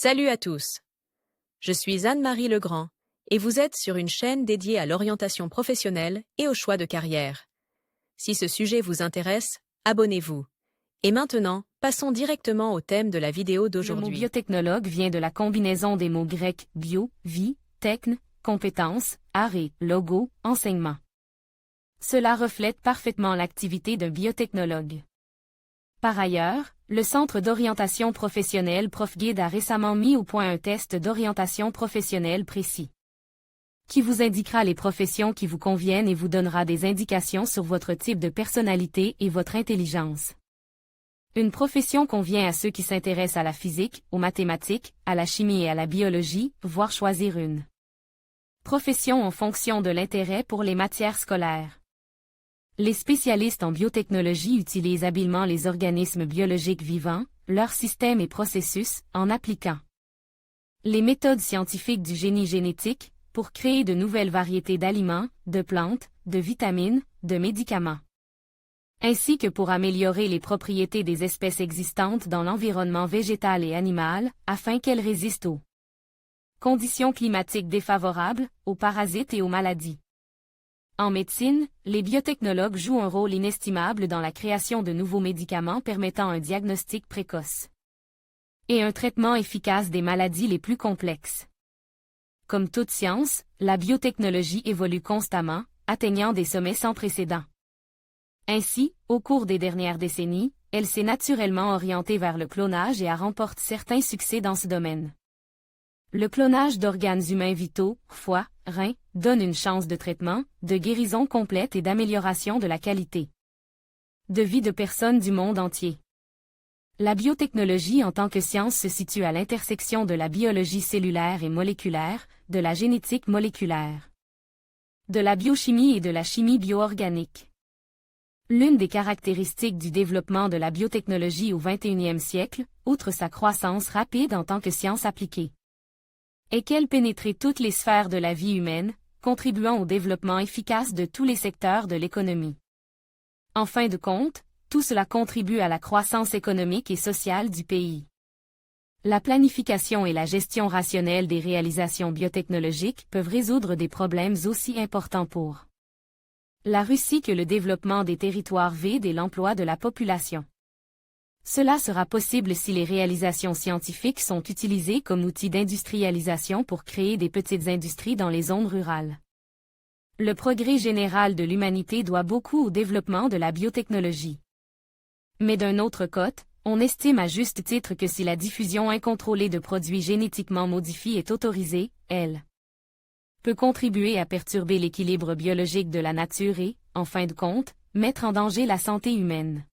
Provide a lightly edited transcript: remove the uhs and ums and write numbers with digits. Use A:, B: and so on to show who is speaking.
A: Salut à tous. Je suis Anne-Marie Legrand et vous êtes sur une chaîne dédiée à l'orientation professionnelle et au choix de carrière. Si ce sujet vous intéresse, abonnez-vous. Et maintenant, passons directement au thème de la vidéo
B: Le
A: d'aujourd'hui.
B: mot biotechnologue vient de la combinaison des mots grecs bio, vie, techne, compétence, art et logo, enseignement. Cela reflète parfaitement l'activité d'un biotechnologue. Par ailleurs, le Centre d'orientation professionnelle ProfGuide a récemment mis au point un test d'orientation professionnelle précis, qui vous indiquera les professions qui vous conviennent et vous donnera des indications sur votre type de personnalité et votre intelligence. Une profession convient à ceux qui s'intéressent à la physique, aux mathématiques, à la chimie et à la biologie, voire choisir une profession en fonction de l'intérêt pour les matières scolaires. Les spécialistes en biotechnologie utilisent habilement les organismes biologiques vivants, leurs systèmes et processus, en appliquant les méthodes scientifiques du génie génétique pour créer de nouvelles variétés d'aliments, de plantes, de vitamines, de médicaments, ainsi que pour améliorer les propriétés des espèces existantes dans l'environnement végétal et animal, afin qu'elles résistent aux conditions climatiques défavorables, aux parasites et aux maladies. En médecine, les biotechnologues jouent un rôle inestimable dans la création de nouveaux médicaments permettant un diagnostic précoce et un traitement efficace des maladies les plus complexes. Comme toute science, la biotechnologie évolue constamment, atteignant des sommets sans précédent. Ainsi, au cours des dernières décennies, elle s'est naturellement orientée vers le clonage et a remporté certains succès dans ce domaine. Le clonage d'organes humains vitaux, foie, reins, donne une chance de traitement, de guérison complète et d'amélioration de la qualité de vie de personnes du monde entier. La biotechnologie en tant que science se situe à l'intersection de la biologie cellulaire et moléculaire, de la génétique moléculaire, de la biochimie et de la chimie bioorganique. L'une des caractéristiques du développement de la biotechnologie au XXIe siècle, outre sa croissance rapide en tant que science appliquée, est qu'elle pénétrait toutes les sphères de la vie humaine, contribuant au développement efficace de tous les secteurs de l'économie. En fin de compte, tout cela contribue à la croissance économique et sociale du pays. La planification et la gestion rationnelle des réalisations biotechnologiques peuvent résoudre des problèmes aussi importants pour la Russie que le développement des territoires vides et l'emploi de la population. Cela sera possible si les réalisations scientifiques sont utilisées comme outil d'industrialisation pour créer des petites industries dans les zones rurales. Le progrès général de l'humanité doit beaucoup au développement de la biotechnologie. Mais d'un autre côté, on estime à juste titre que si la diffusion incontrôlée de produits génétiquement modifiés est autorisée, elle peut contribuer à perturber l'équilibre biologique de la nature et, en fin de compte, mettre en danger la santé humaine.